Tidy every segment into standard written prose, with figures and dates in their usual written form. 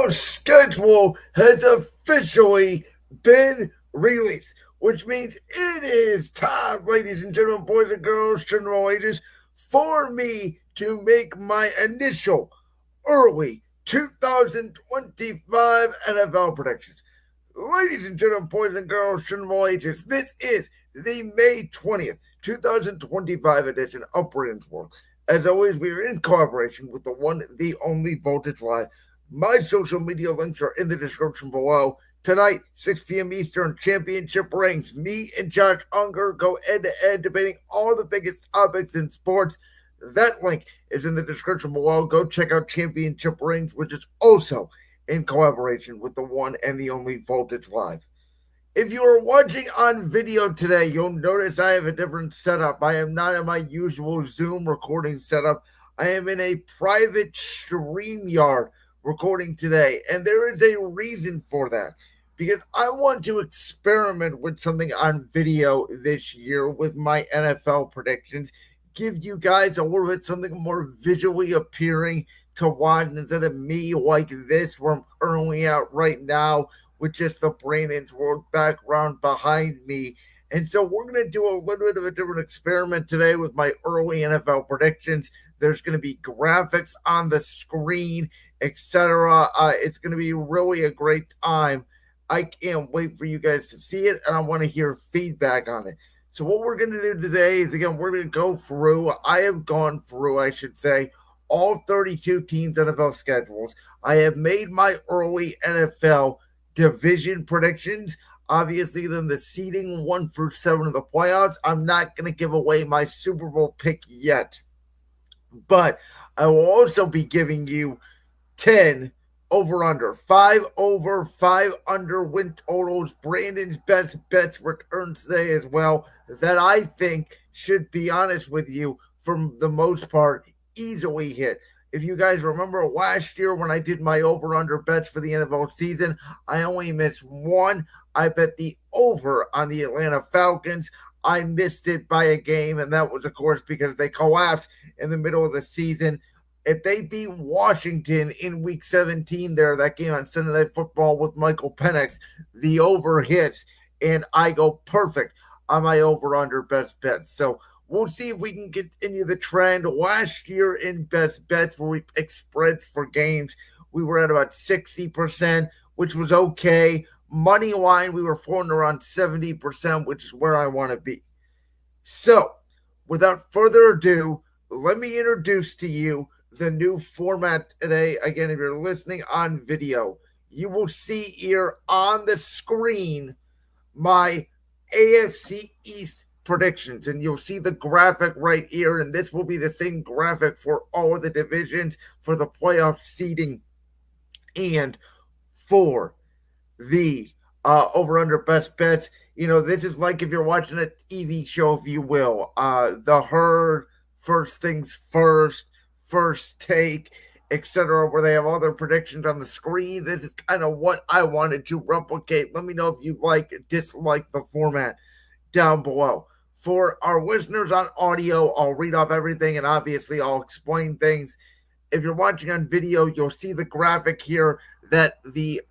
NFL schedule has officially been released, which means it is time, ladies and gentlemen, boys and girls, general ages, for me to make my initial early 2025 NFL predictions. Ladies and gentlemen, boys and girls, general ages, this is the May 20th, 2025 edition of Britain's World. As always, we are in collaboration with the one, the only Voltage Live. My social media links are in the description below. Tonight, 6 p.m. Eastern, championship rings. Me and Josh Unger go head to head debating all the biggest topics in sports. That link is in the description below. Go check out Championship Rings, which is also in collaboration with the one and the only Voltage Live. If you are watching on video today, you'll notice I have a different setup. I am not in my usual Zoom recording setup. I am in a private StreamYard recording today, and there is a reason for that. Because I want to experiment with something on video this year with my NFL predictions, give you guys a little bit something more visually appealing to watch instead of me like this where I'm currently out right now with just the Brandon's World background behind me. And so we're going to do a little bit of a different experiment today with my early NFL predictions. There's going to be graphics on the screen, etc. It's going to be really a great time. I can't wait for you guys to see it, and I want to hear feedback on it. So what we're going to do today is, again, we're going to go through, I have gone through, I should say, all 32 teams' NFL schedules. I have made my early NFL division predictions. Obviously, then the seeding 1 through 7 of the playoffs. I'm not going to give away my Super Bowl pick yet. But I will also be giving you 10 over under, 5 over, 5 under win totals. Brandon's best bets return today as well. That I think should be honest with you, for the most part, easily hit. If you guys remember last year when I did my over under bets for the NFL season, I only missed one. I bet the over on the Atlanta Falcons. I missed it by a game, and that was, of course, because they collapsed in the middle of the season. If they beat Washington in week 17 there, that game on Sunday Night Football with Michael Penix, the over hits, and I go perfect on my over-under best bets. So we'll see if we can continue the trend. Last year in best bets, where we picked spreads for games, we were at about 60%, which was okay. Money line, we were floating around 70%, which is where I want to be. So, without further ado, let me introduce to you the new format today. Again, if you're listening on video, you will see here on the screen my AFC East predictions, and you'll see the graphic right here, and this will be the same graphic for all of the divisions, for the playoff seeding, and for the over under best bets. You know, this is like if you're watching a TV show, if you will. The Herd, First Things First Take, etc., where they have all their predictions on the screen. This is kind of what I wanted to replicate. Let me know if you dislike the format down below. For our listeners on audio, I'll read off everything, and obviously I'll explain things. If you're watching on video, you'll see the graphic here that the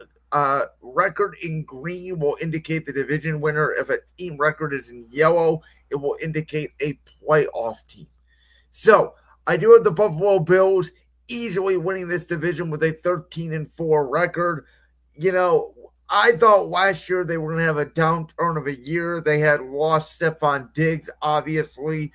record in green will indicate the division winner. If a team record is in yellow, it will indicate a playoff team. So I do have the Buffalo Bills easily winning this division with a 13-4 record. You know, I thought last year they were going to have a downturn of a year. They had lost Stephon Diggs, obviously.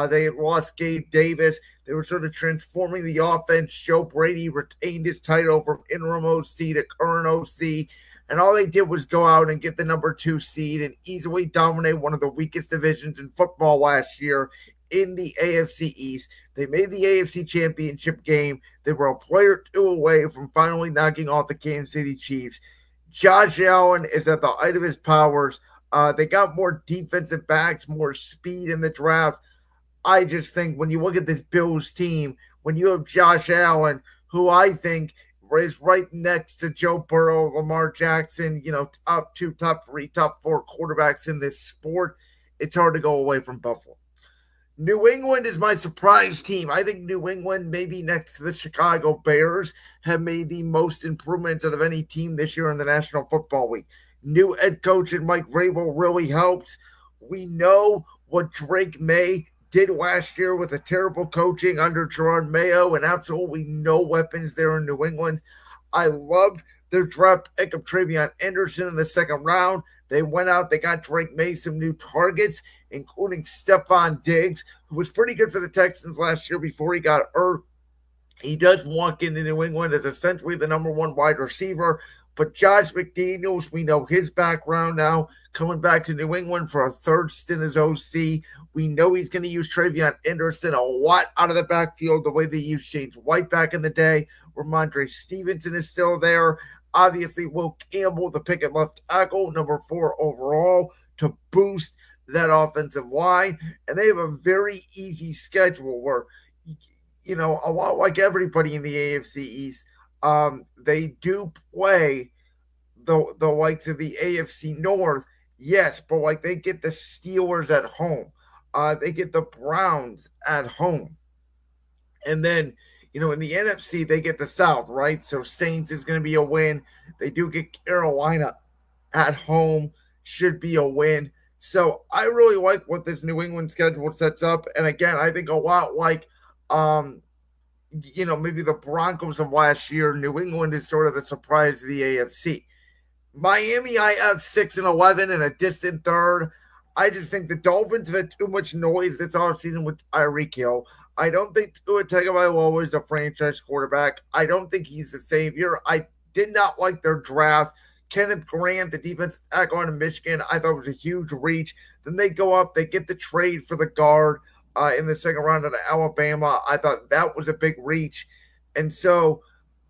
They had lost Gabe Davis. They were sort of transforming the offense. Joe Brady retained his title from interim OC to current OC. And all they did was go out and get the number 2 seed and easily dominate one of the weakest divisions in football last year in the AFC East. They made the AFC Championship game. They were a player or two away from finally knocking off the Kansas City Chiefs. Josh Allen is at the height of his powers. They got more defensive backs, more speed in the draft. I just think when you look at this Bills team, when you have Josh Allen, who I think is right next to Joe Burrow, Lamar Jackson, you know, top 2, top 3, top 4 quarterbacks in this sport, it's hard to go away from Buffalo. New England is my surprise team. I think New England, maybe next to the Chicago Bears, have made the most improvements out of any team this year in the National Football League. New head coach and Mike Vrabel really helps. We know what Drake May did last year with a terrible coaching under Gerard Mayo and absolutely no weapons there in New England. I loved their draft pick of Travion Anderson in the second round. They went out, they got Drake May some new targets, including Stephon Diggs, who was pretty good for the Texans last year before he got hurt. He does walk into New England as essentially the number one wide receiver. But Josh McDaniels, we know his background now, coming back to New England for a third stint as OC. We know he's going to use Travion Anderson a lot out of the backfield, the way they used James White back in the day. Ramondre Stevenson is still there. Obviously, Will Campbell, the pick at left tackle, number 4 overall, to boost that offensive line. And they have a very easy schedule where, a lot like everybody in the AFC East, they do play the likes of the AFC North, yes, but like they get the Steelers at home, they get the Browns at home, and then in the NFC they get the South, right? So Saints is going to be a win. They do get Carolina at home, should be a win. So I really like what this New England schedule sets up, and again, I think a lot like maybe the Broncos of last year. New England is sort of the surprise of the AFC. Miami, I have 6-11 and a distant third. I just think the Dolphins have had too much noise this offseason with Tyreek Hill. I don't think Tua Tagovailoa is a franchise quarterback. I don't think he's the savior. I did not like their draft. Kenneth Grant, the defensive tackle out of Michigan, I thought was a huge reach. Then they go up, they get the trade for the guard in the second round out of Alabama. I thought that was a big reach. And so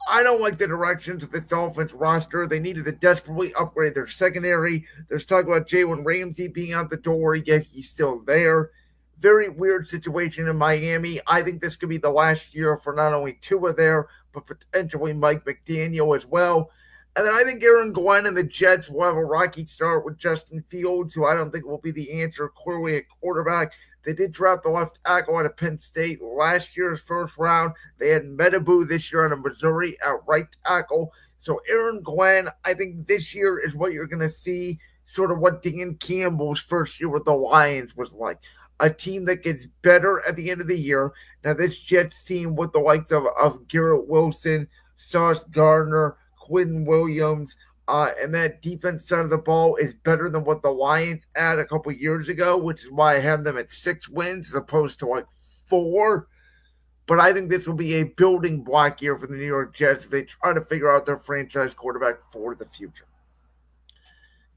I don't like the directions of this Dolphins roster. They needed to desperately upgrade their secondary. There's talk about Jalen Ramsey being out the door, yet he's still there. Very weird situation in Miami. I think this could be the last year for not only Tua there, but potentially Mike McDaniel as well. And then I think Aaron Glenn and the Jets will have a rocky start with Justin Fields, who I don't think will be the answer clearly at quarterback. They did draft the left tackle out of Penn State last year's first round. They had Metaboo this year out of Missouri at right tackle. So Aaron Glenn, I think this year is what you're going to see, sort of what Dan Campbell's first year with the Lions was like. A team that gets better at the end of the year. Now, this Jets team with the likes of Garrett Wilson, Sauce Gardner, Quinn Williams, and that defense side of the ball is better than what the Lions had a couple years ago, which is why I have them at 6 wins as opposed to like 4. But I think this will be a building block year for the New York Jets. They try to figure out their franchise quarterback for the future.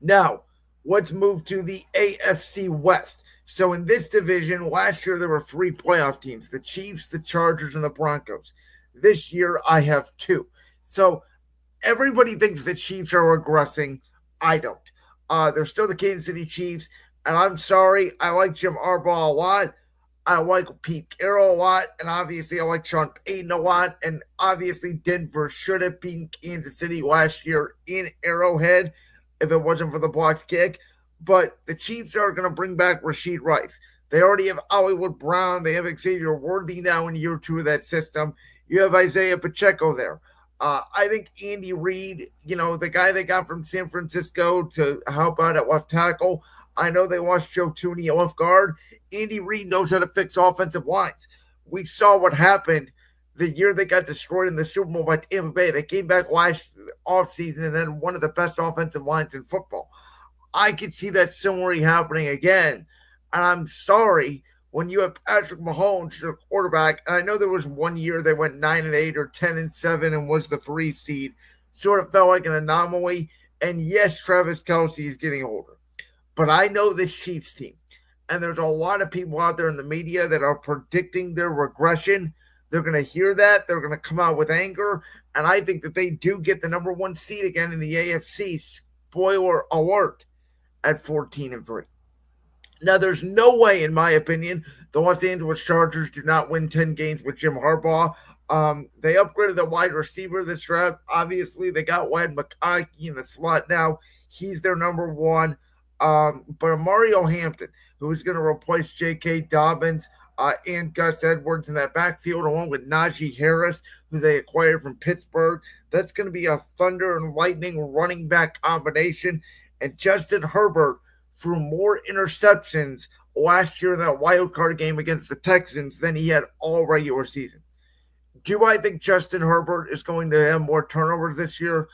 Now, let's move to the AFC West. So in this division, last year there were 3 playoff teams, the Chiefs, the Chargers, and the Broncos. This year I have 2. So everybody thinks the Chiefs are regressing. I don't. They're still the Kansas City Chiefs, and I'm sorry. I like Jim Harbaugh a lot. I like Pete Carroll a lot, and obviously I like Sean Payton a lot, and obviously Denver should have beaten Kansas City last year in Arrowhead if it wasn't for the blocked kick. But the Chiefs are going to bring back Rashid Rice. They already have Hollywood Brown. They have Xavier Worthy now in year 2 of that system. You have Isaiah Pacheco there. I think Andy Reid, the guy they got from San Francisco to help out at left tackle. I know they lost Joe Tooney at left guard. Andy Reid knows how to fix offensive lines. We saw what happened the year they got destroyed in the Super Bowl by Tampa Bay. They came back last offseason and had one of the best offensive lines in football. I could see that similarly happening again. And I'm sorry, when you have Patrick Mahomes, your quarterback, and I know there was one year they went 9-8 or 10-7 and was the 3 seed, sort of felt like an anomaly. And yes, Travis Kelce is getting older. But I know this Chiefs team, and there's a lot of people out there in the media that are predicting their regression. They're going to hear that. They're going to come out with anger. And I think that they do get the number 1 seed again in the AFC. Spoiler alert, at 14-3. Now, there's no way, in my opinion, the Los Angeles Chargers do not win 10 games with Jim Harbaugh. They upgraded the wide receiver this draft. Obviously, they got Wade McConkey in the slot now. He's their number 1. But Mario Hampton, who is going to replace J.K. Dobbins, and Gus Edwards in that backfield, along with Najee Harris, who they acquired from Pittsburgh. That's going to be a thunder and lightning running back combination. And Justin Herbert threw more interceptions last year in that wild card game against the Texans than he had all regular season. Do I think Justin Herbert is going to have more turnovers this year?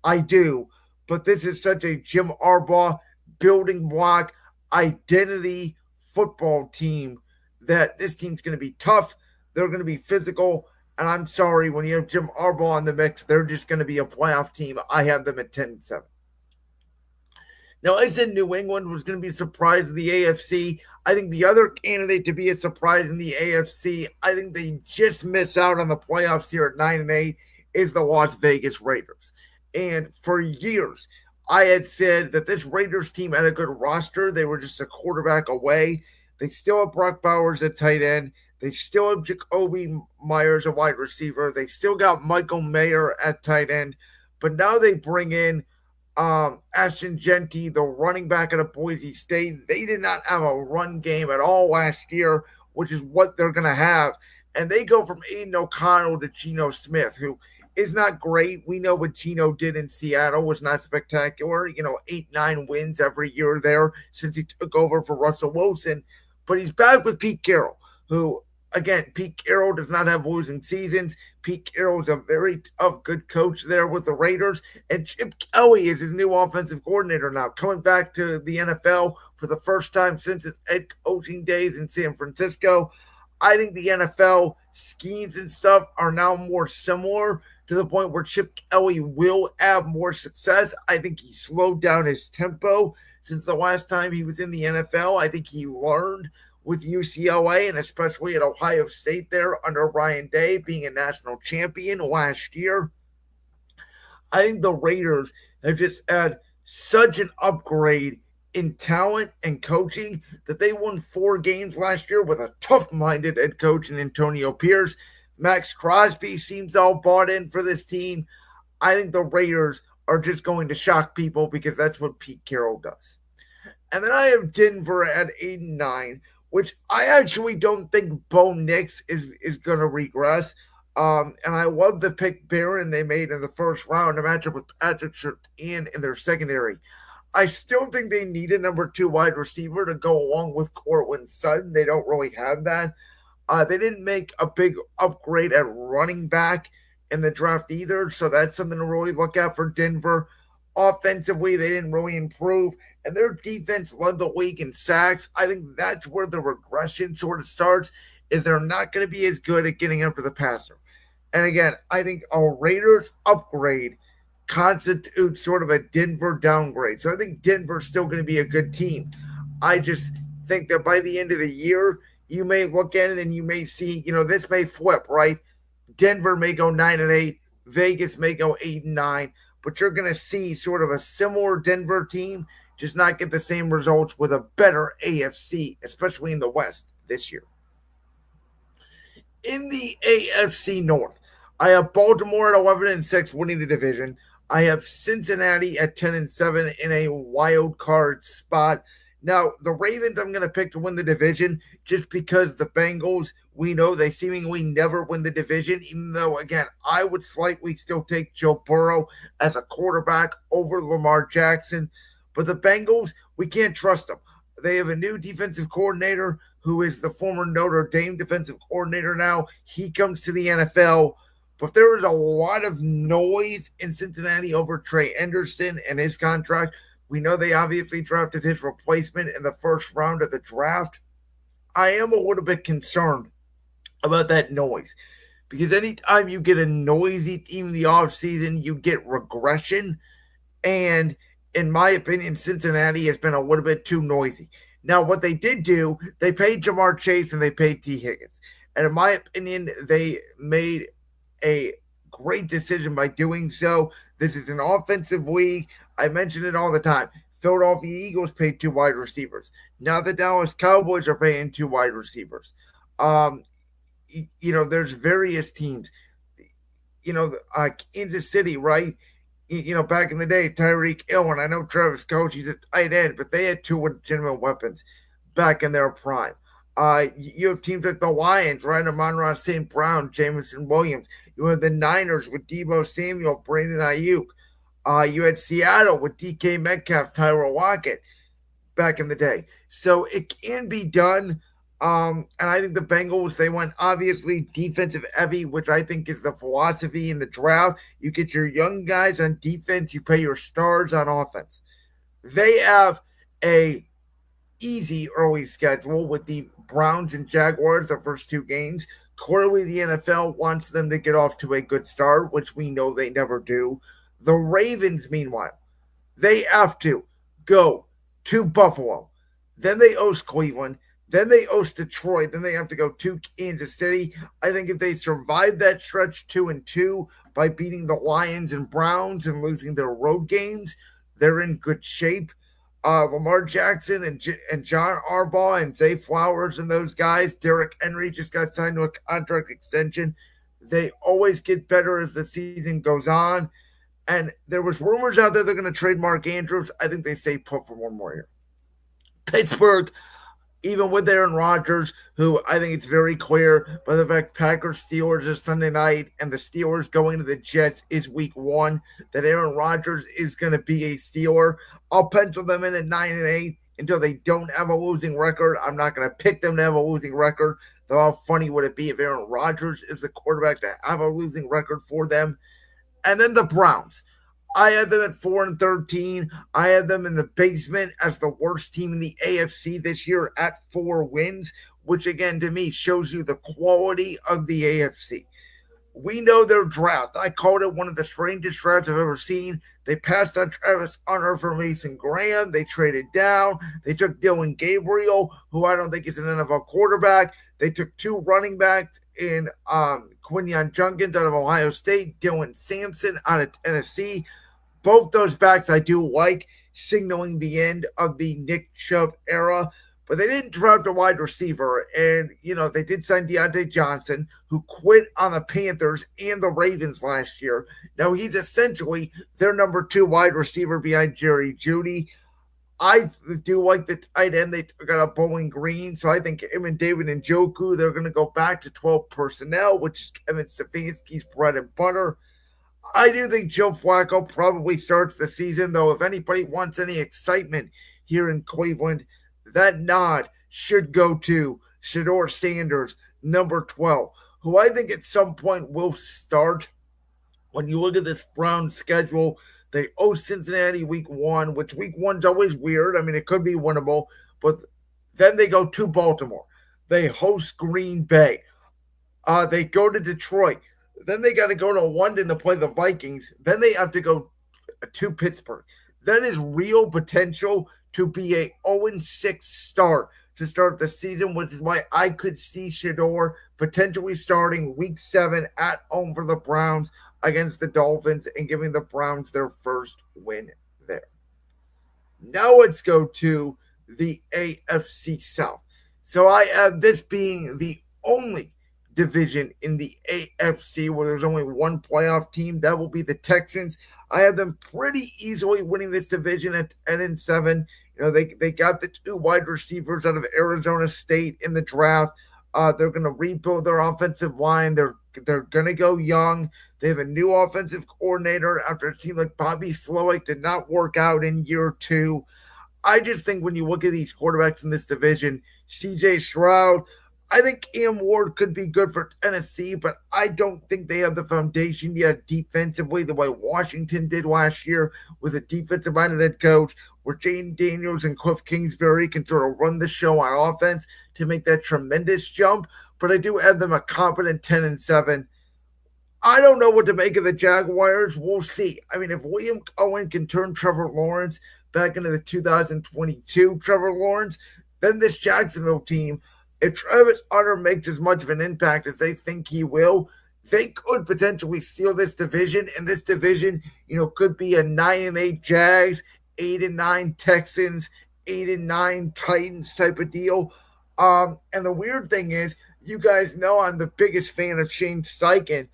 I do. But this is such a Jim Harbaugh building block identity football team that this team's going to be tough. They're going to be physical. And I'm sorry, when you have Jim Harbaugh in the mix, they're just going to be a playoff team. I have them at 10-7. Now, I said New England was going to be a surprise in the AFC. I think the other candidate to be a surprise in the AFC, I think they just miss out on the playoffs here at 9-8, is the Las Vegas Raiders. And for years, I had said that this Raiders team had a good roster. They were just a quarterback away. They still have Brock Bowers at tight end. They still have Jacoby Myers, a wide receiver. They still got Michael Mayer at tight end. But now they bring in Ashton Genty, the running back out of Boise State. They did not have a run game at all last year, which is what they're going to have. And they go from Aiden O'Connell to Geno Smith, who is not great. We know what Geno did in Seattle was not spectacular. 8-9 wins every year there since he took over for Russell Wilson. But he's back with Pete Carroll, who, again, Pete Carroll does not have losing seasons. Pete Carroll is a very tough, good coach there with the Raiders. And Chip Kelly is his new offensive coordinator now, coming back to the NFL for the first time since his head coaching days in San Francisco. I think the NFL schemes and stuff are now more similar to the point where Chip Kelly will have more success. I think he slowed down his tempo since the last time he was in the NFL. I think he learned with UCLA and especially at Ohio State there under Ryan Day being a national champion last year. I think the Raiders have just had such an upgrade in talent and coaching that they won 4 games last year with a tough-minded head coach in Antonio Pierce. Max Crosby seems all bought in for this team. I think the Raiders are just going to shock people because that's what Pete Carroll does. And then I have Denver at 8-9, which I actually don't think Bo Nix is going to regress. And I love the pick Barron they made in the first round to match up with Patrick Surtain in their secondary. I still think they need a number 2 wide receiver to go along with Cortland Sutton. They don't really have that. They didn't make a big upgrade at running back in the draft either, so that's something to really look at for Denver. Offensively, they didn't really improve, and their defense led the league in sacks. I think that's where the regression sort of starts, is they're not going to be as good at getting after the passer. And again, I think a Raiders upgrade constitutes sort of a Denver downgrade. So I think Denver's still going to be a good team. I just think that by the end of the year, you may look at it and you may see, this may flip, right? Denver may go 9-8, Vegas may go 8-9, but you're going to see sort of a similar Denver team just not get the same results with a better AFC, especially in the West this year. In the AFC North, I have Baltimore at 11-6 winning the division. I have Cincinnati at 10-7 in a wild card spot. Now, the Ravens I'm going to pick to win the division just because the Bengals, we know they seemingly never win the division, even though, again, I would slightly still take Joe Burrow as a quarterback over Lamar Jackson. But the Bengals, we can't trust them. They have a new defensive coordinator who is the former Notre Dame defensive coordinator now. He comes to the NFL. But there was a lot of noise in Cincinnati over Trey Anderson and his contract. We know they obviously drafted his replacement in the first round of the draft. I am a little bit concerned about that noise because anytime you get a noisy team in the offseason, you get regression. And in my opinion, Cincinnati has been a little bit too noisy. Now, what they did do, they paid Jamar Chase and they paid T. Higgins. And in my opinion, they made a great decision by doing so. This is an offensive league. I mention it all the time. Philadelphia Eagles paid 2 wide receivers. Now the Dallas Cowboys are paying 2 wide receivers. There's various teams. Kansas City, right? Back in the day, Tyreek Hill, and I know Travis Kelce's a tight end, but they had 2 legitimate weapons back in their prime. You have teams like the Lions, right? Amon-Ra St. Brown, Jameson Williams. You have the Niners with Debo Samuel, Brandon Ayuk. You had Seattle with DK Metcalf, Tyler Lockett back in the day. So it can be done. And I think the Bengals, they went obviously defensive heavy, which I think is the philosophy in the draft. You get your young guys on defense, you pay your stars on offense. They have a easy early schedule with the Browns and Jaguars, the first two games. Clearly, the NFL wants them to get off to a good start, which we know they never do. The Ravens, meanwhile, they have to go to Buffalo. Then they host Cleveland. Then they host Detroit. Then they have to go to Kansas City. I think if they survive that stretch 2-2 by beating the Lions and Browns and losing their road games, they're in good shape. Lamar Jackson and John Harbaugh and Zay Flowers and those guys. Derrick Henry just got signed to a contract extension. They always get better as the season goes on. And there was rumors out there they're going to trade Mark Andrews. I think they stay put for one more year. Pittsburgh, even with Aaron Rodgers, who I think it's very clear by the fact Packers Steelers is Sunday night and the Steelers going to the Jets is week one, that Aaron Rodgers is going to be a Steeler. I'll pencil them in at 9-8 until they don't have a losing record. I'm not going to pick them to have a losing record. Though how funny would it be if Aaron Rodgers is the quarterback to have a losing record for them? And then the Browns. I had them at 4-13. I had them in the basement as the worst team in the AFC this year at 4 wins, which again to me shows you the quality of the AFC. We know their draft. I called it one of the strangest drafts I've ever seen. They passed on Travis Hunter for Mason Graham. They traded down. They took Dylan Gabriel, who I don't think is an NFL quarterback. They took 2 running backs in Quinyon Judkins out of Ohio State, Dylan Sampson out of Tennessee. Both those backs I do like, signaling the end of the Nick Chubb era. But they didn't draft a wide receiver. And, they did sign Deontay Johnson, who quit on the Panthers and the Ravens last year. Now, he's essentially their number 2 wide receiver behind Jerry Jeudy. I do like the tight end. They got a Bowling Green. So I think him and David Njoku, they're going to go back to 12 personnel, which is Kevin Stefanski's bread and butter. I do think Joe Flacco probably starts the season, though. If anybody wants any excitement here in Cleveland, that nod should go to Shedeur Sanders, number 12, who I think at some point will start. When you look at this Browns schedule, they host Cincinnati week 1, which week 1's always weird. I mean, it could be winnable, but then they go to Baltimore. They host Green Bay. They go to Detroit. Then they got to go to London to play the Vikings. Then they have to go to Pittsburgh. That is real potential to be a 0-6 start to start the season, which is why I could see Shedeur potentially starting week 7 at home for the Browns against the Dolphins and giving the Browns their first win there. Now let's go to the AFC South. So I have this being the only division in the AFC where there's only one playoff team. That will be the Texans. I have them pretty easily winning this division at 10-7. They got the 2 wide receivers out of Arizona State in the draft. They're going to rebuild their offensive line. They're going to go young. They have a new offensive coordinator after it seemed like Bobby Slowick did not work out in year 2. I just think when you look at these quarterbacks in this division, CJ Stroud, I think Cam Ward could be good for Tennessee, but I don't think they have the foundation yet defensively the way Washington did last year with a defensive-minded head coach where Jane Daniels and Cliff Kingsbury can sort of run the show on offense to make that tremendous jump. But I do have them a competent 10-7. I don't know what to make of the Jaguars. We'll see. I mean, if William Cohen can turn Trevor Lawrence back into the 2022 Trevor Lawrence, then this Jacksonville team, if Travis Hunter makes as much of an impact as they think he will, they could potentially steal this division. And this division, could be a 9-8 Jags, 8-9 Texans, 8-9 Titans type of deal. And the weird thing is, you guys know I'm the biggest fan of Shane Steichen.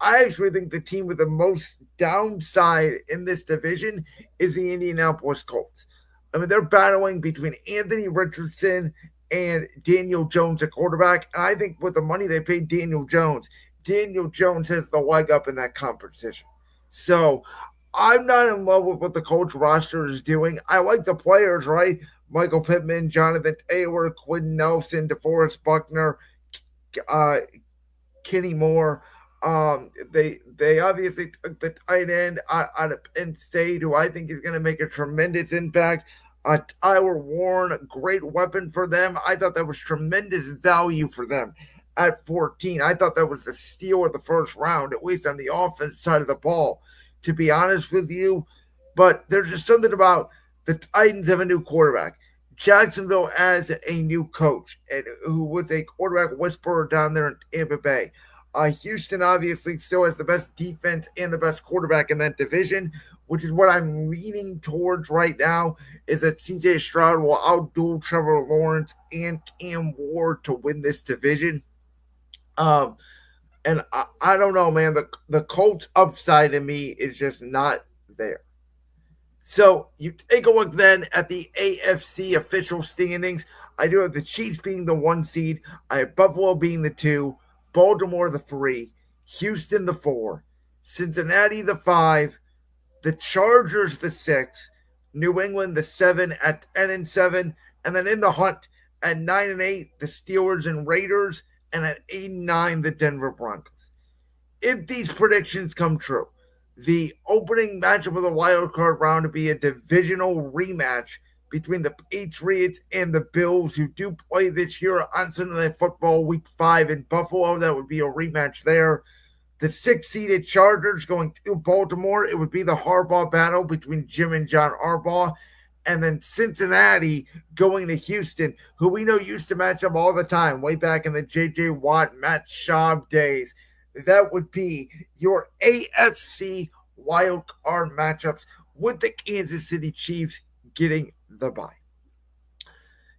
I actually think the team with the most downside in this division is the Indianapolis Colts. I mean, they're battling between Anthony Richardson and Daniel Jones at quarterback. And I think with the money they paid Daniel Jones has the leg up in that competition. So I'm not in love with what the Colts roster is doing. I like the players, right? Michael Pittman, Jonathan Taylor, Quinn Nelson, DeForest Buckner, uh, Kenny Moore. They obviously took the tight end out of Penn State, who I think is going to make a tremendous impact. Tyler Warren, a great weapon for them. I thought that was tremendous value for them at 14. I thought that was the steal of the first round, at least on the offense side of the ball, to be honest with you. But there's just something about the Titans have a new quarterback. Jacksonville has a new coach, and who was a quarterback whisperer down there in Tampa Bay. Houston obviously still has the best defense and the best quarterback in that division, which is what I'm leaning towards right now. Is that CJ Stroud will outduel Trevor Lawrence and Cam Ward to win this division. Um, and I don't know, man. The Colts upside in me is just not there. So you take a look then at the AFC official standings. I do have the Chiefs being the 1 seed. I have Buffalo being the 2, Baltimore the 3, Houston the 4, Cincinnati the 5, the Chargers the 6, New England the 7 at 10-7, and then in the hunt at 9-8, the Steelers and Raiders, and at 8-9, the Denver Broncos. If these predictions come true, the opening matchup of the wild card round to be a divisional rematch between the Patriots and the Bills, who do play this year on Sunday Night Football Week 5 in Buffalo. That would be a rematch there. The 6-seeded Chargers going to Baltimore. It would be the Harbaugh battle between Jim and John Harbaugh. And then Cincinnati going to Houston, who we know used to match up all the time, way back in the J.J. Watt, Matt Schaub days. That would be your AFC wild card matchups with the Kansas City Chiefs getting the bye.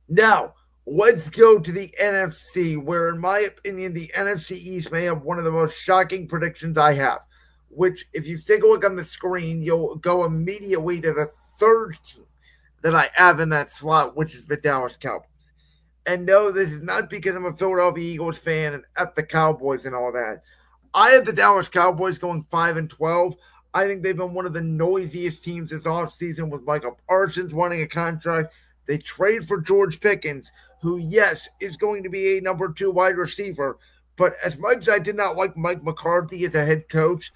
Now, let's go to the NFC, where, in my opinion, the NFC East may have one of the most shocking predictions I have, which, if you take a look on the screen, you'll go immediately to the third team that I have in that slot, which is the Dallas Cowboys. And no, this is not because I'm a Philadelphia Eagles fan and at the Cowboys and all that. I had the Dallas Cowboys going 5-12. I think they've been one of the noisiest teams this offseason with Michael Parsons wanting a contract. They trade for George Pickens, who, yes, is going to be a number 2 wide receiver. But as much as I did not like Mike McCarthy as a head coach,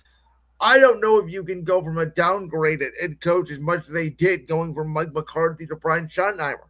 I don't know if you can go from a downgraded head coach as much as they did going from Mike McCarthy to Brian Schottenheimer.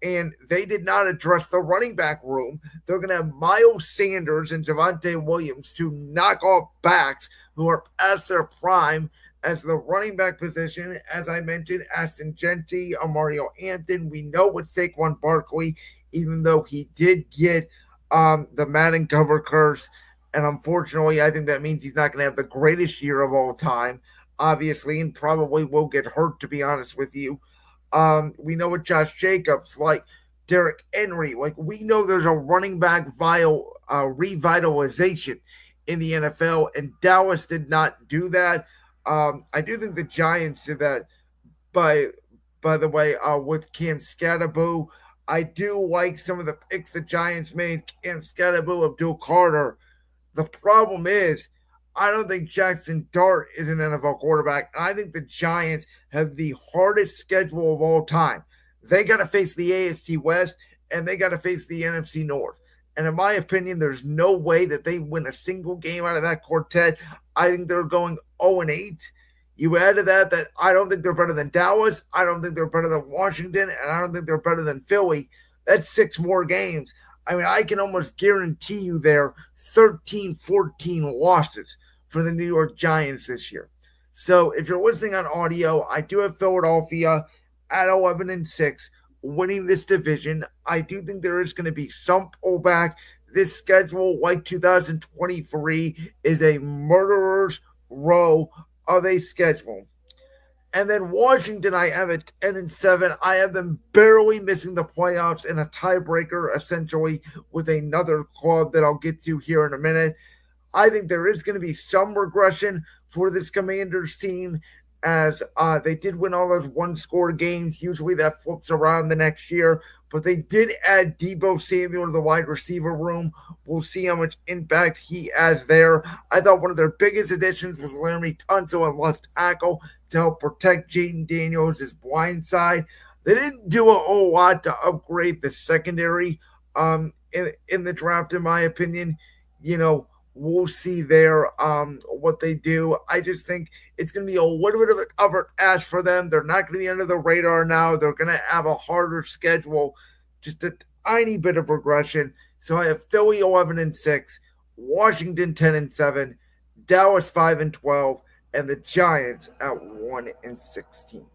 And they did not address the running back room. They're going to have Miles Sanders and Javonte Williams to knock off backs who are past their prime as the running back position. As I mentioned, Aston Genty, Mario Hampton. We know with Saquon Barkley, even though he did get the Madden cover curse. And unfortunately, I think that means he's not going to have the greatest year of all time, obviously, and probably will get hurt, to be honest with you. We know with Josh Jacobs, like Derrick Henry, like we know there's a running back revitalization in the NFL, and Dallas did not do that. I do think the Giants did that. By the way, with Cam Scatterboo, I do like some of the picks the Giants made. Cam Scatterboo, Abdul Carter. The problem is, I don't think Jackson Dart is an NFL quarterback. I think the Giants have the hardest schedule of all time. They got to face the AFC West, and they got to face the NFC North. And in my opinion, there's no way that they win a single game out of that quartet. I think they're going 0-8. You add to that I don't think they're better than Dallas. I don't think they're better than Washington, and I don't think they're better than Philly. That's 6 more games. I mean, I can almost guarantee you there 13, 14 losses for the New York Giants this year. So if you're listening on audio, I do have Philadelphia at 11-6 winning this division. I do think there is going to be some pullback. This schedule, like 2023, is a murderer's row of a schedule. And then Washington, I have at 10-7. I have them barely missing the playoffs in a tiebreaker, essentially, with another club that I'll get to here in a minute. I think there is going to be some regression for this Commanders team. as they did win all those one score games. Usually that flips around the next year, but they did add Debo Samuel to the wide receiver room. We'll see how much impact he has there. I thought one of their biggest additions was Laramie Tunsil and left tackle to help protect Jaden Daniels' his blind side. They didn't do a whole lot to upgrade the secondary in the draft, in my opinion. You know, we'll see there what they do. I just think it's going to be a little bit of an ask for them. They're not going to be under the radar now. They're going to have a harder schedule, just a tiny bit of regression. So I have Philly 11-6, Washington 10-7, Dallas 5-12, and the Giants at 1-16.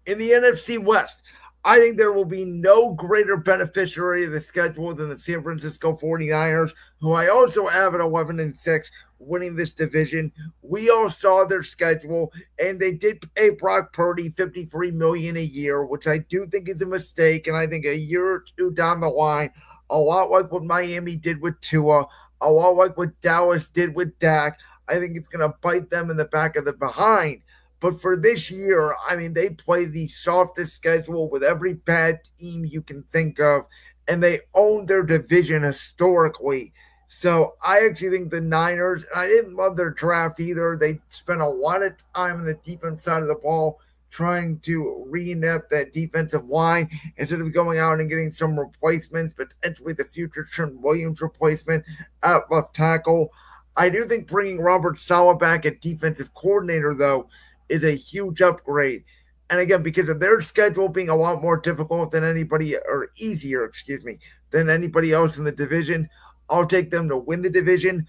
In the NFC West, I think there will be no greater beneficiary of the schedule than the San Francisco 49ers, who I also have at 11-6, winning this division. We all saw their schedule, and they did pay Brock Purdy $53 million a year, which I do think is a mistake. And I think a year or two down the line, a lot like what Miami did with Tua, a lot like what Dallas did with Dak, I think it's going to bite them in the back of the behind. But for this year, I mean, they play the softest schedule with every bad team you can think of, and they own their division historically. So I actually think the Niners, I didn't love their draft either. They spent a lot of time on the defense side of the ball trying to re-net that defensive line instead of going out and getting some replacements, potentially the future Trent Williams replacement at left tackle. I do think bringing Robert Saleh back at defensive coordinator, though, is a huge upgrade. And again, because of their schedule being a lot more difficult than anybody, or easier, excuse me, than anybody else in the division, I'll take them to win the division.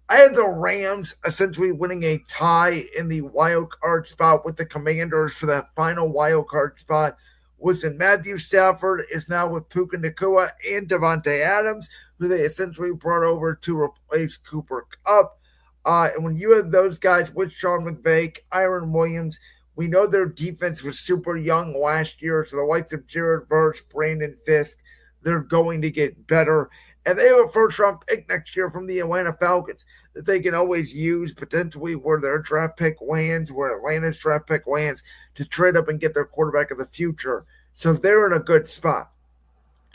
I had the Rams essentially winning a tie in the wild card spot with the Commanders for that final wild card spot. Listen, Matthew Stafford is now with Puka Nacua and Devontae Adams, who they essentially brought over to replace Cooper Kupp. And when you have those guys with Sean McVay, Kyron Williams, we know their defense was super young last year. So the likes of Jared Verse, Brandon Fisk, they're going to get better. And they have a first round pick next year from the Atlanta Falcons that they can always use potentially where their draft pick lands, where Atlanta's draft pick lands, to trade up and get their quarterback of the future. So they're in a good spot.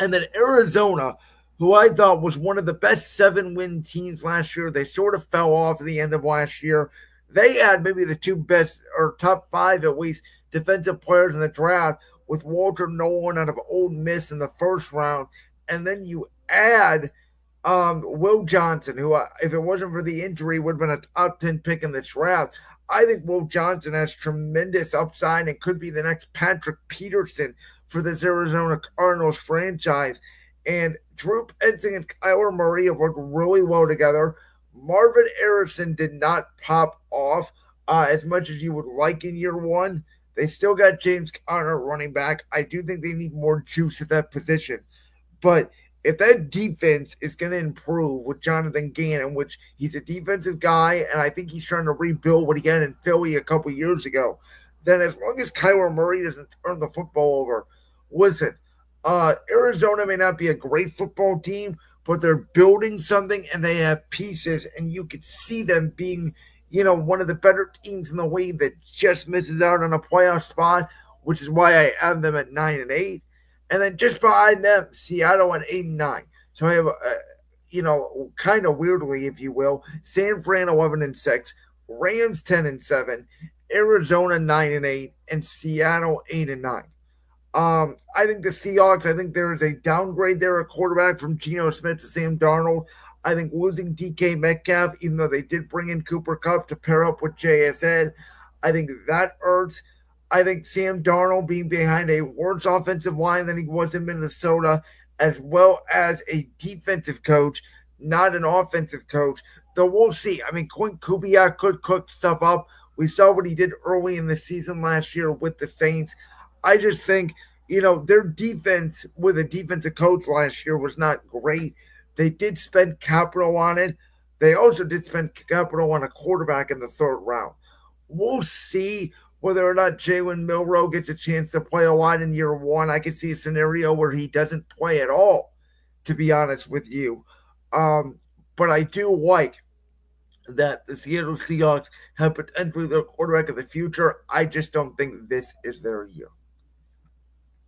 And then Arizona, who I thought was one of the best 7-win teams last year. They sort of fell off at the end of last year. They had maybe the two best, or top five at least, defensive players in the draft with Walter Nolan out of Ole Miss in the first round. And then you add Will Johnson, who, if it wasn't for the injury, would have been a top 10 pick in this draft. I think Will Johnson has tremendous upside and could be the next Patrick Peterson for this Arizona Cardinals franchise. And Drew Petzing and Kyler Murray have worked really well together. Marvin Harrison did not pop off as much as you would like in year one. They still got James Conner running back. I do think they need more juice at that position. But if that defense is going to improve with Jonathan Gannon, which he's a defensive guy, and I think he's trying to rebuild what he had in Philly a couple years ago, then as long as Kyler Murray doesn't turn the football over, listen, Arizona may not be a great football team, but they're building something and they have pieces, and you could see them being, one of the better teams in the league that just misses out on a playoff spot, which is why I have them at 9-8. And then just behind them, Seattle at 8-9. So I have, kind of weirdly, if you will, San Fran 11-6, Rams 10-7, Arizona 9-8, and Seattle 8-9. I think the Seahawks, I think there is a downgrade there at quarterback from Geno Smith to Sam Darnold. I think losing DK Metcalf, even though they did bring in Cooper Kupp to pair up with JSN, I think that hurts. I think Sam Darnold being behind a worse offensive line than he was in Minnesota, as well as a defensive coach, not an offensive coach. Though we'll see. I mean, Quinn Kubiak could cook stuff up. We saw what he did early in the season last year with the Saints. I just think, their defense with a defensive coach last year was not great. They did spend capital on it. They also did spend capital on a quarterback in the third round. We'll see whether or not Jalen Milroe gets a chance to play a lot in year one. I could see a scenario where he doesn't play at all, to be honest with you. But I do like that the Seattle Seahawks have potentially their quarterback of the future. I just don't think this is their year.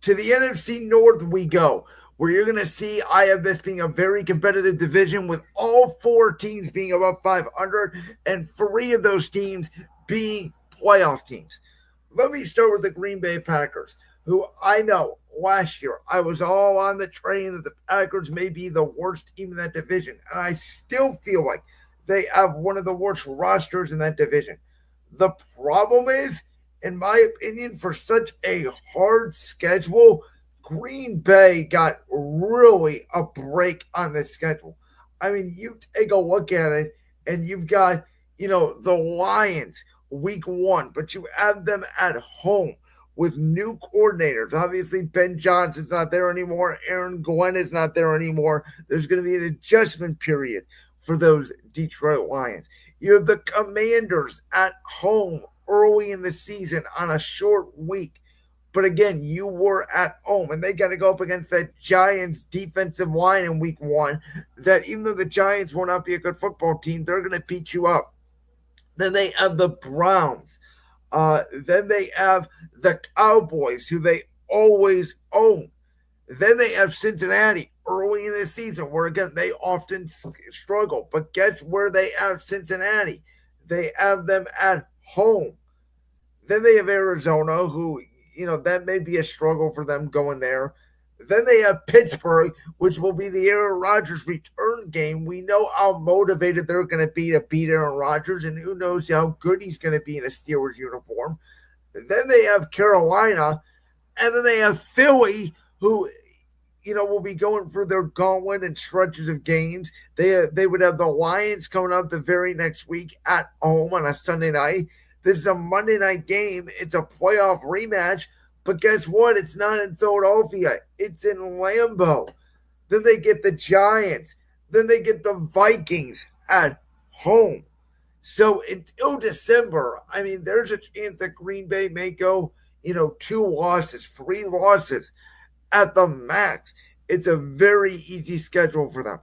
To the NFC North we go, where you're going to see I have this being a very competitive division with all four teams being above 500 and three of those teams being playoff teams. Let me start with the Green Bay Packers, who I know last year I was all on the train that the Packers may be the worst team in that division, and I still feel like they have one of the worst rosters in that division. The problem is, in my opinion, for such a hard schedule, Green Bay got really a break on the schedule. I mean, you take a look at it, and you've got, the Lions week 1, but you have them at home with new coordinators. Obviously, Ben Johnson's not there anymore. Aaron Glenn is not there anymore. There's going to be an adjustment period for those Detroit Lions. You have the Commanders at home early in the season on a short week. But again, you were at home, and they got to go up against that Giants defensive line in week 1. That even though the Giants will not be a good football team, they're going to beat you up. Then they have the Browns. Then they have the Cowboys, who they always own. Then they have Cincinnati early in the season, where again they often struggle. But guess where they have Cincinnati? They have them at home. Then they have Arizona, who, that may be a struggle for them going there. Then they have Pittsburgh, which will be the Aaron Rodgers return game. We know how motivated they're going to be to beat Aaron Rodgers, and who knows how good he's going to be in a Steelers uniform. Then they have Carolina, and then they have Philly, who, will be going for their gauntlet and stretches of games. They would have the Lions coming up the very next week at home on a Sunday night. This is a Monday night game. It's a playoff rematch. But guess what? It's not in Philadelphia. It's in Lambeau. Then they get the Giants. Then they get the Vikings at home. So until December, I mean, there's a chance that Green Bay may go, 2 losses, 3 losses at the max. It's a very easy schedule for them.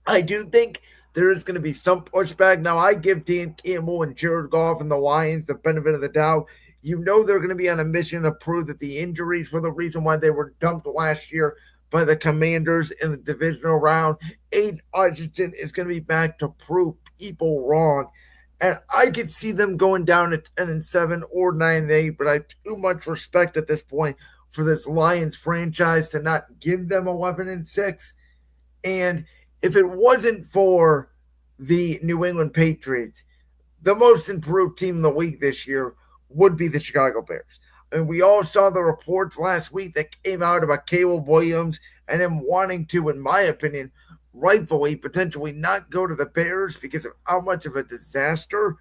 I do think there is going to be some pushback. Now, I give Dan Campbell and Jared Goff and the Lions the benefit of the doubt. You know they're going to be on a mission to prove that the injuries were the reason why they were dumped last year by the Commanders in the divisional round. Aiden Hutchinson is going to be back to prove people wrong. And I could see them going down to 10-7 or 9-8, but I have too much respect at this point for this Lions franchise to not give them 11-6. And if it wasn't for the New England Patriots, the most improved team in the league this year would be the Chicago Bears. And we all saw the reports last week that came out about Caleb Williams and him wanting to, in my opinion, rightfully, potentially not go to the Bears because of how much of a disaster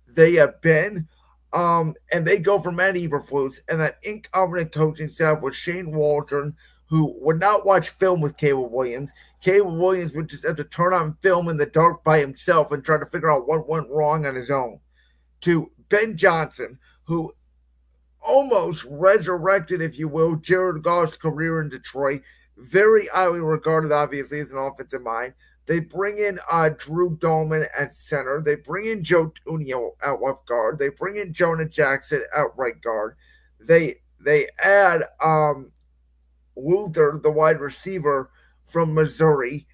they have been. And they go for Matt Eberflus and that incompetent coaching staff with Shane Waldron, who would not watch film with Caleb Williams. Caleb Williams would just have to turn on film in the dark by himself and try to figure out what went wrong on his own. To Ben Johnson, who almost resurrected, if you will, Jared Goff's career in Detroit. Very highly regarded, obviously, as an offensive mind. They bring in Drew Dolman at center. They bring in Joe Tunio at left guard. They bring in Jonah Jackson at right guard. They add Luther, the wide receiver from Missouri.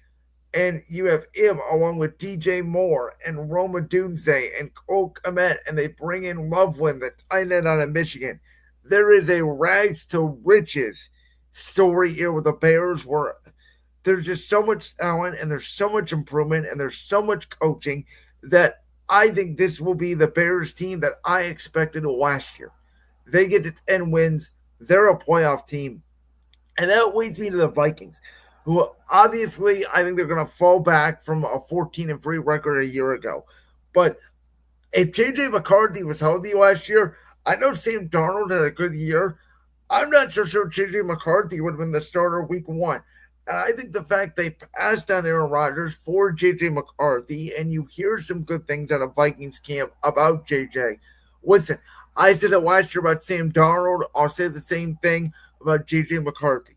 And you have him along with DJ Moore and Roma Dunze and Cole Kmet, and they bring in Loveland, the tight end out of Michigan. There is a rags to riches story here with the Bears where there's just so much talent and there's so much improvement and there's so much coaching that I think this will be the Bears team that I expected last year. They get to 10 wins. They're a playoff team. And that leads me to the Vikings, who obviously I think they're going to fall back from a 14-3 record a year ago. But if J.J. McCarthy was healthy last year, I know Sam Darnold had a good year. I'm not so sure J.J. McCarthy would have been the starter week 1. And I think the fact they passed on Aaron Rodgers for J.J. McCarthy, and you hear some good things out of Vikings camp about J.J. Listen, I said it last year about Sam Darnold. I'll say the same thing about J.J. McCarthy.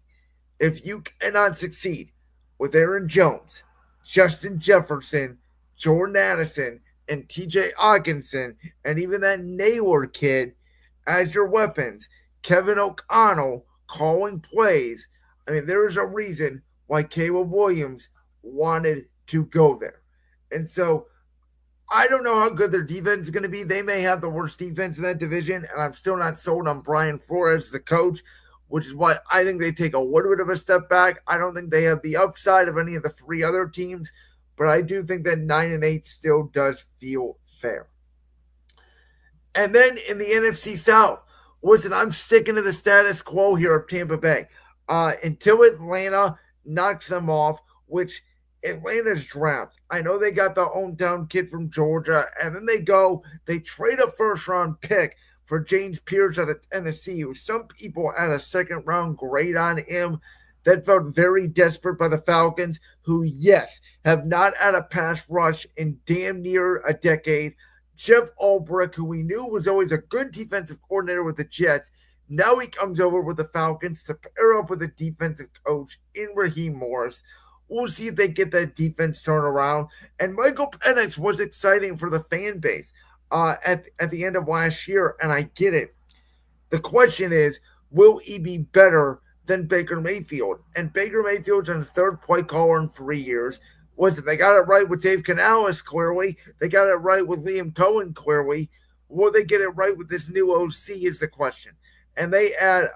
If you cannot succeed with Aaron Jones, Justin Jefferson, Jordan Addison and TJ Hawkinson and even that Naylor kid as your weapons, Kevin O'Connell calling plays. I mean, there is a reason why Caleb Williams wanted to go there. And so I don't know how good their defense is going to be. They may have the worst defense in that division, and I'm still not sold on Brian Flores as a coach, which is why I think they take a little bit of a step back. I don't think they have the upside of any of the three other teams, but I do think that 9-8 still does feel fair. And then in the NFC South, listen, I'm sticking to the status quo here of Tampa Bay until Atlanta knocks them off, which Atlanta's draft. I know they got the hometown kid from Georgia, and then they trade a first round pick for James Pierce out of Tennessee, who some people had a second round grade on him. That felt very desperate by the Falcons, who, yes, have not had a pass rush in damn near a decade. Jeff Ulbrich, who we knew was always a good defensive coordinator with the Jets, now he comes over with the Falcons to pair up with a defensive coach in Raheem Morris. We'll see if they get that defense turned around. And Michael Penix was exciting for the fan base at the end of last year, and I get it. The question is, will he be better than Baker Mayfield? And Baker Mayfield's on the third play caller in 3 years. Listen, they got it right with Dave Canales, clearly. They got it right with Liam Cohen, clearly. Will they get it right with this new OC is the question. And they add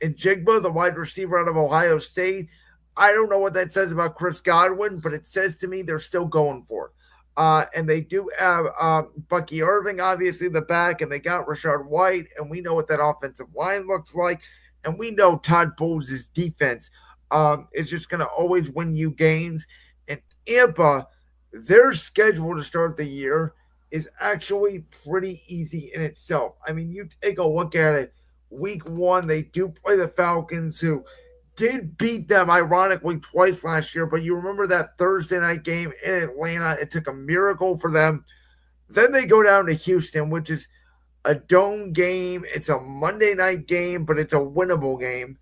Njigba, the wide receiver out of Ohio State. I don't know what that says about Chris Godwin, but it says to me they're still going for it. And they do have Bucky Irving, obviously, the back, and they got Rashard White, and we know what that offensive line looks like. And we know Todd Bowles' defense is just going to always win you games. And Tampa, their schedule to start the year is actually pretty easy in itself. I mean, you take a look at it. Week 1, they do play the Falcons, who did beat them, ironically, twice last year. But you remember that Thursday night game in Atlanta. It took a miracle for them. Then they go down to Houston, which is a dome game. It's a Monday night game, but it's a winnable game.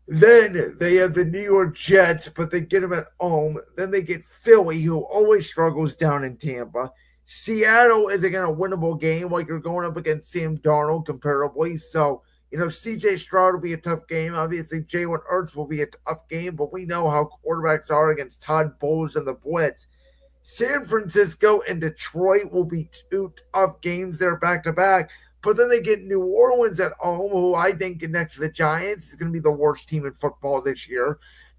Then they have the New York Jets, but they get them at home. Then they get Philly, who always struggles down in Tampa. Seattle is again a winnable game, like you're going up against Sam Darnold comparably. So, CJ Stroud will be a tough game. Obviously, Jalen Hurts will be a tough game, but we know how quarterbacks are against Todd Bowles and the Blitz. San Francisco and Detroit will be two tough games there back to back. But then they get New Orleans at home, who I think next to the Giants is going to be the worst team in football this year.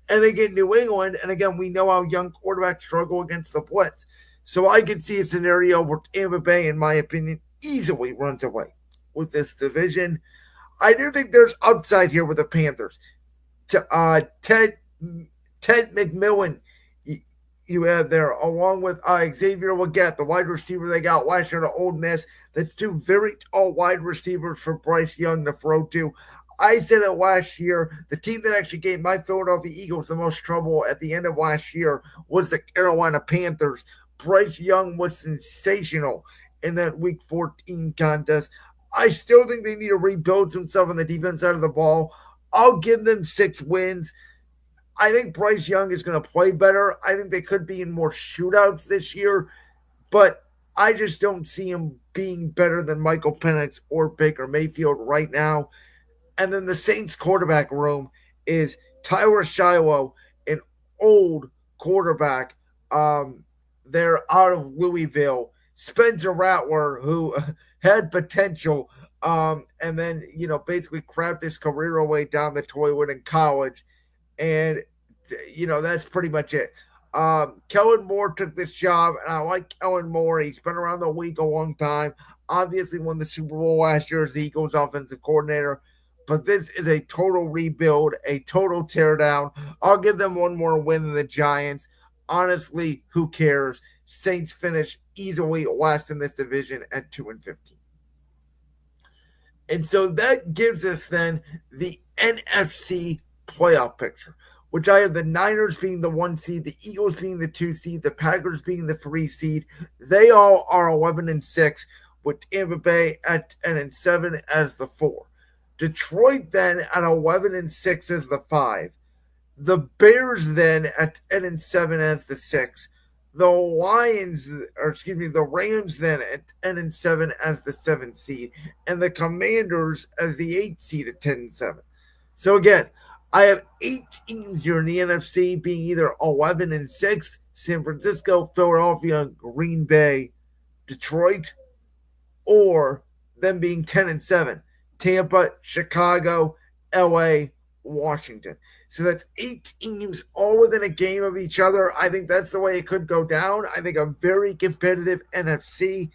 And they get New England. And again, we know how young quarterbacks struggle against the Blitz. So I can see a scenario where Tampa Bay, in my opinion, easily runs away with this division. I do think there's upside here with the Panthers. Ted McMillan, you have there, along with Xavier Legette, the wide receiver they got last year to Ole Miss. That's two very tall wide receivers for Bryce Young to throw to. I said it last year. The team that actually gave my Philadelphia Eagles the most trouble at the end of last year was the Carolina Panthers. Bryce Young was sensational in that Week 14 contest. I still think they need to rebuild themselves on the defense side of the ball. I'll give them 6 wins. I think Bryce Young is going to play better. I think they could be in more shootouts this year, but I just don't see him being better than Michael Penix or Baker Mayfield right now. And then the Saints quarterback room is Tyler Shiloh, an old quarterback. They're out of Louisville. Spencer Rattler, who had potential, and then, basically crapped his career away down the toilet in college. And, that's pretty much it. Kellen Moore took this job, and I like Kellen Moore. He's been around the league a long time. Obviously won the Super Bowl last year as the Eagles offensive coordinator. But this is a total rebuild, a total teardown. I'll give them one more win than the Giants. Honestly, who cares? Saints finish easily last in this division at 2-15. And so that gives us then the NFC playoff picture, which I have the Niners being the 1 seed, the Eagles being the 2 seed, the Packers being the 3 seed. They all are 11-6, with Tampa Bay at 10-7 as the 4. Detroit then at 11-6 as the 5. The Bears then at 10-7 as the six. The Lions, or excuse me, the Rams then at 10-7 as the seventh seed, and the Commanders as the eighth seed at 10-7. So again, I have 8 teams here in the NFC being either 11-6, San Francisco, Philadelphia, Green Bay, Detroit, or them being 10-7, Tampa, Chicago, LA, Washington. So that's 8 teams all within a game of each other. I think that's the way it could go down. I think a very competitive NFC.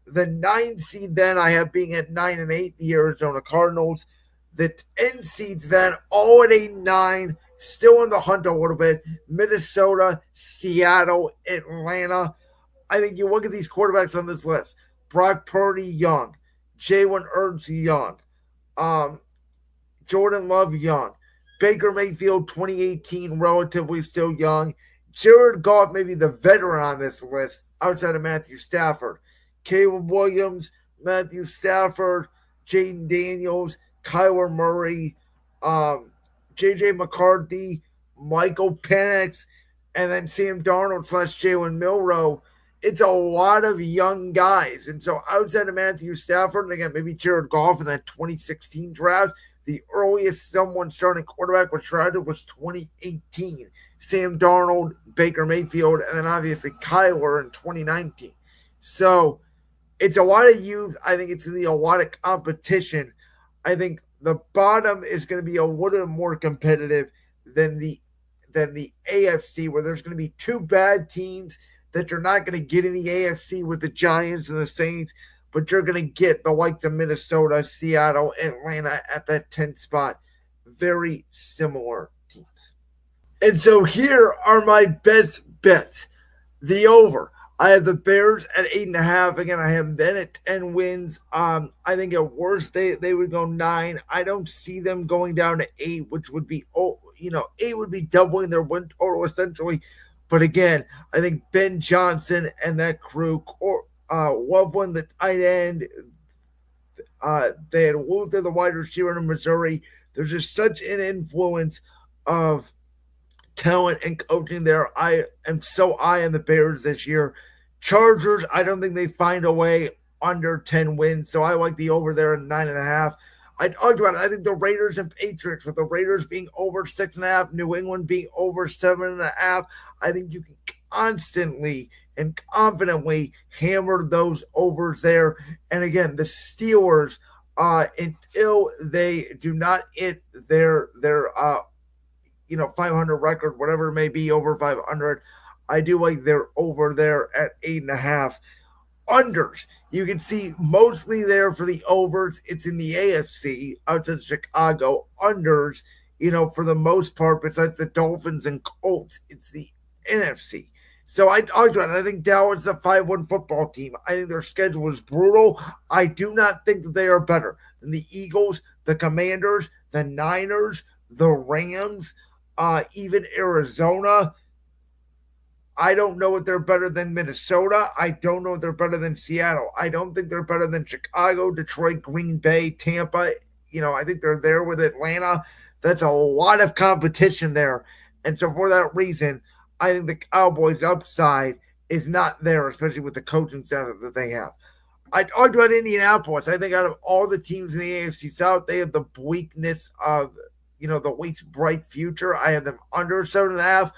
The 9 seed then I have being at 9-8, the Arizona Cardinals. The 10 seeds then all at 8-9, still in the hunt a little bit. Minnesota, Seattle, Atlanta. I think you look at these quarterbacks on this list: Brock Purdy, young; Jalen Hurts, young; um, Jordan Love, young; Baker Mayfield, 2018, relatively still young; Jared Goff, maybe the veteran on this list outside of Matthew Stafford; Caleb Williams, Matthew Stafford, Jaden Daniels, Kyler Murray, um, J.J. McCarthy, Michael Penix, and then Sam Darnold slash Jalen Milrow. It's a lot of young guys. And so outside of Matthew Stafford, and again, maybe Jared Goff in that 2016 draft, the earliest someone starting quarterback was drafted was 2018. Sam Darnold, Baker Mayfield, and then obviously Kyler in 2019. So it's a lot of youth. I think it's going to be a lot of competition. I think the bottom is going to be a little more competitive than the AFC, where there's going to be two bad teams that you're not going to get in the AFC with the Giants and the Saints, but you're going to get the likes of Minnesota, Seattle, Atlanta at that 10th spot. Very similar teams. And so here are my best bets. The over. I have the Bears at 8.5. Again, I have them at 10 wins. I think at worst they would go 9. I don't see them going down to 8, which would be 8 would be doubling their win total essentially. But again, I think Ben Johnson and that crew, or Loveland, the tight end, they had Luther, the wide receiver in Missouri. There's just such an influence of talent and coaching there. I am so high on the Bears this year. Chargers, I don't think they find a way under 10 wins, so I like the over there at 9.5. I talked about it. I think the Raiders and Patriots, with the Raiders being over 6.5, New England being over 7.5, I think you can constantly and confidently hammer those overs there. And again, the Steelers, until they do not hit their 500 record, whatever it may be, over 500, I do like they're over there at 8.5. Unders, you can see mostly there for the overs. It's in the AFC outside Chicago. Unders, for the most part, besides the Dolphins and Colts, it's the NFC. So I talked about it. I think Dallas is a 5-1 football team. I think their schedule is brutal. I do not think that they are better than the Eagles, the Commanders, the Niners, the Rams, even Arizona. I don't know if they're better than Minnesota. I don't know if they're better than Seattle. I don't think they're better than Chicago, Detroit, Green Bay, Tampa. I think they're there with Atlanta. That's a lot of competition there. And so for that reason, I think the Cowboys' upside is not there, especially with the coaching staff that they have. I talked about Indianapolis. I think out of all the teams in the AFC South, they have the bleakness of, the least bright future. I have them under 7.5.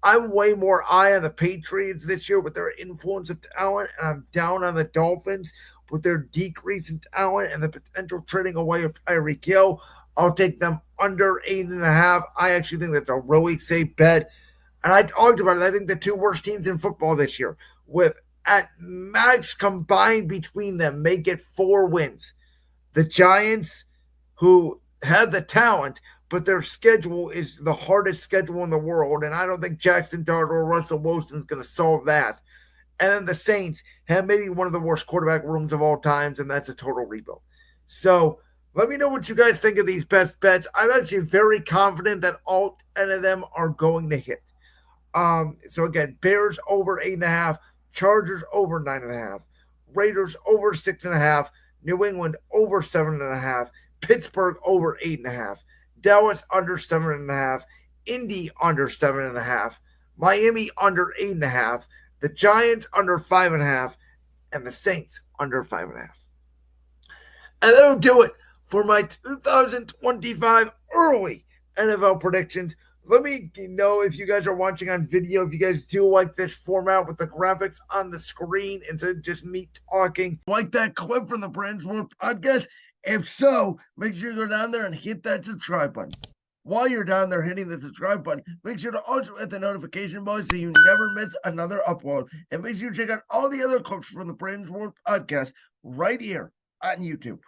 I'm way more high on the Patriots this year with their influence of talent, and I'm down on the Dolphins with their decrease in talent and the potential trading away of Tyreek Hill. I'll take them under 8.5. I actually think that's a really safe bet. And I talked about it. I think the two worst teams in football this year, with at max combined between them, may get 4 wins. The Giants, who have the talent, but their schedule is the hardest schedule in the world, and I don't think Jackson Dart or Russell Wilson is going to solve that. And then the Saints have maybe one of the worst quarterback rooms of all times, and that's a total rebuild. So let me know what you guys think of these best bets. I'm actually very confident that all 10 of them are going to hit. So again, Bears over 8.5, Chargers over 9.5, Raiders over 6.5, New England over 7.5, Pittsburgh over 8.5, Dallas under 7.5, Indy under 7.5, Miami under 8.5, the Giants under 5.5, and the Saints under 5.5. And that'll do it for my 2025 early NFL predictions. Let me know if you guys are watching on video, if you guys do like this format with the graphics on the screen instead of just me talking. Like that clip from the Brands World podcast? If so, make sure you go down there and hit that subscribe button. While you're down there hitting the subscribe button, make sure to also hit the notification bell so you never miss another upload. And make sure you check out all the other clips from the Brands World podcast right here on YouTube.